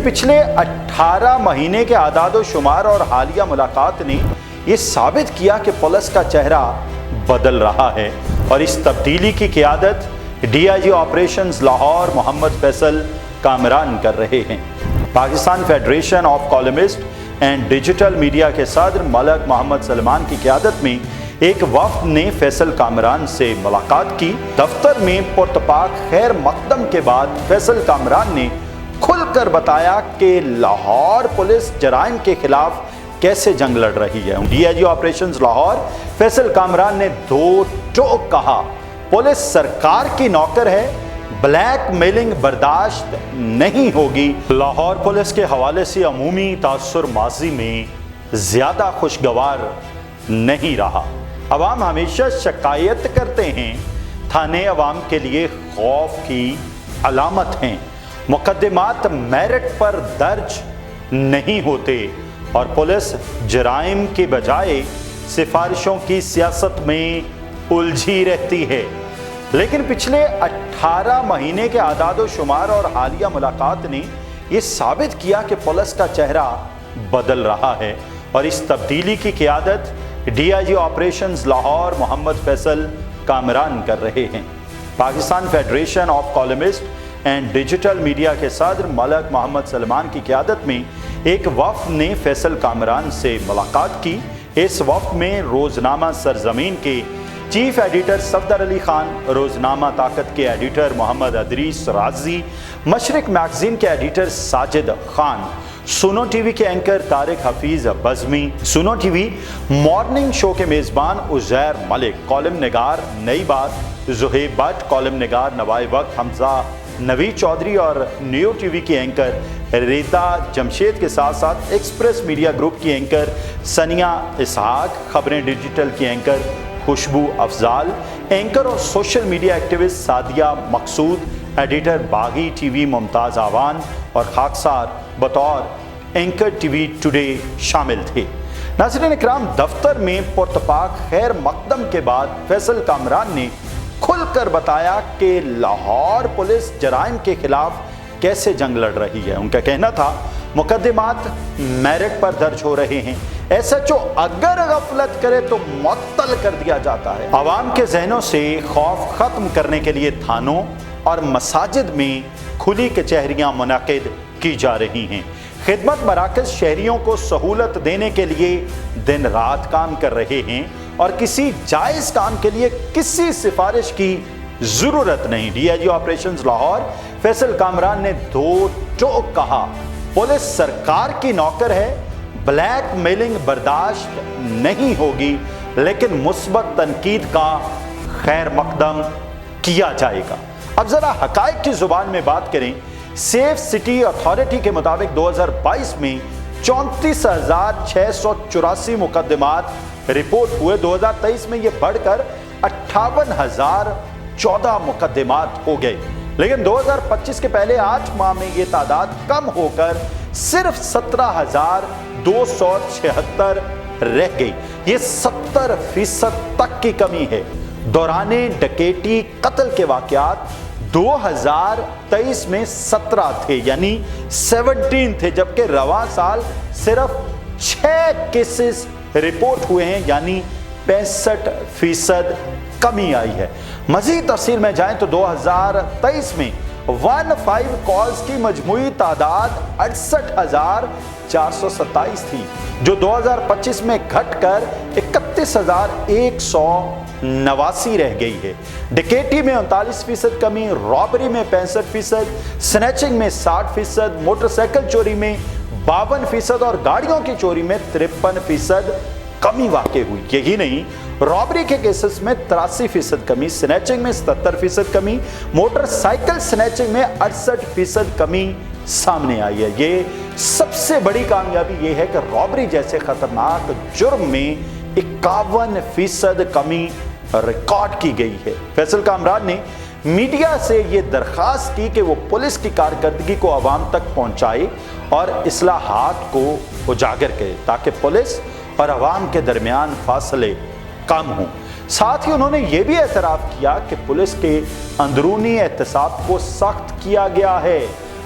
پچھلے 18 مہینے کے اعداد و شمار اور حالیہ ملاقات نے یہ ثابت کیا کہ پولیس کا چہرہ بدل رہا ہے اور اس تبدیلی کی قیادت D I G operations Lahore Muhammad Faisal Kamran کر رہے ہیں۔ Pakistan federation of columnist and digital media کے صدر ملک محمد سلمان کی قیادت میں ایک وفد نے فیصل کامران سے ملاقات کی۔ دفتر میں پرتپاک خیر مقدم کے بعد فیصل کامران نے کھل کر بتایا کہ لاہور پولیس جرائم کے خلاف کیسے جنگ لڑ رہی ہے۔ D I G operations Lahore Faisal Kamran نے دو ٹوک کہا، پولیس سرکار کی نوکر ہے، بلیک میلنگ برداشت نہیں ہوگی۔ لاہور پولیس کے حوالے سے عمومی تاثر ماضی میں زیادہ خوشگوار نہیں رہا۔ عوام ہمیشہ شکایت کرتے ہیں، تھانے عوام کے لیے خوف کی علامت ہیں، مقدمات میرٹ پر درج نہیں ہوتے اور پولیس جرائم کے بجائے سفارشوں کی سیاست میں الجھی رہتی ہے۔ لیکن پچھلے 18 مہینے کے اعداد و شمار اور حالیہ ملاقات نے یہ ثابت کیا کہ پولیس کا چہرہ بدل رہا ہے اور اس تبدیلی کی قیادت D I G operations Lahore Muhammad Faisal Kamran کر رہے ہیں۔ Pakistan federation of columnist and digital media کے صدر ملک محمد سلمان کی قیادت میں ایک وفد نے فیصل کامران سے ملاقات کی۔ اس وفد میں روزنامہ سرزمین کے چیف ایڈیٹر صفدر علی خان، روزنامہ طاقت کے ایڈیٹر محمد ادریس رازی، مشرق میگزین کے ایڈیٹر ساجد خان، سنو ٹی وی کے اینکر طارق حفیظ بزمی، سنو ٹی وی مارننگ شو کے میزبان عزیر ملک، کالم نگار نئی بات زہیب بٹ، کالم نگار نوائے وقت حمزہ نوید چودھری اور نیو ٹی وی کی اینکر ریتا جمشید کے ساتھ ساتھ ایکسپریس میڈیا گروپ کی اینکر ثانیہ اسحاق، خبریں ڈیجیٹل کی اینکر خوشبو افضال، اینکر اور سوشل میڈیا ایکٹیوسٹ سعدیہ مقصود، ایڈیٹر باغی ٹی وی ممتاز آوان اور خاکسار بطور اینکر ٹی وی ٹوڈے شامل تھے۔ ناظرین اکرام، دفتر میں پرتپاک خیر مقدم کے بعد فیصل کامران نے کھل کر بتایا کہ لاہور پولیس جرائم کے خلاف کیسے جنگ لڑ رہی ہے۔ ان کا کہنا تھا مقدمات میرٹ پر درج ہو رہے ہیں، ایس ایچ او اگر غفلت کرے تو معطل کر دیا جاتا ہے۔ عوام کے ذہنوں سے خوف ختم کرنے کے لیے تھانوں اور مساجد میں کھلی کچہریاں منعقد کی جا رہی ہیں۔ خدمت مراکز شہریوں کو سہولت دینے کے لیے دن رات کام کر رہے ہیں اور کسی جائز کام کے لیے کسی سفارش کی ضرورت نہیں۔ D I G operations Lahore Faisal Kamran نے دو ٹوک کہا، پولیس سرکار کی نوکر ہے، بلیک میلنگ برداشت نہیں ہوگی، لیکن مثبت تنقید کا خیر مقدم کیا جائے گا۔ اب ذرا حقائق کی زبان میں بات کریں۔ سیف سٹی اتھارٹی کے مطابق 2022 میں 34,684 مقدمات رپورٹ ہوئے۔ 2023 میں یہ بڑھ کر 58,014 مقدمات ہو گئے، لیکن 2025 کے پہلے 8 ماہ میں یہ تعداد کم ہو کر صرف 17,276 رہ گئی۔ یہ 70% تک کی کمی ہے۔ دوران ڈکیتی قتل کے واقعات 2023 میں 17 تھے، یعنی 17 تھے، جبکہ رواں سال صرف 6 کیسز رپورٹ ہوئے ہیں، یعنی 65% کمی آئی ہے۔ مزید تفصیل میں جائیں تو 2023 میں 15 کالز کی مجموعی تعداد 68,427 تھی، جو 2025 میں گھٹ کر 31,189 رہ گئی ہے۔ ڈکیتی میں 39% کمی، رابری میں 65%، سنیچنگ میں 60%، موٹر سائیکل چوری میں 52% اور گاڑیوں کی چوری میں 53% کمی واقع ہوئی۔ یہی نہیں، رابری کے کیسز میں 83% کمی، سنیچنگ میں 77% کمی، موٹر سائیکل سنیچنگ میں 68% کمی سامنے آئی ہے۔ یہ سب سے بڑی کامیابی یہ ہے کہ رابری جیسے خطرناک جرم میں 51% کمی ریکارڈ کی گئی ہے۔ فیصل کامران نے میڈیا سے یہ درخواست کی کہ وہ پولیس کی کارکردگی کو عوام تک پہنچائے اور اصلاحات کو اجاگر کرے تاکہ پولیس اور عوام کے درمیان فاصلے کم ہوں۔ ساتھ ہی انہوں نے یہ بھی اعتراف کیا کہ پولیس کے اندرونی احتساب کو سخت کیا گیا ہے۔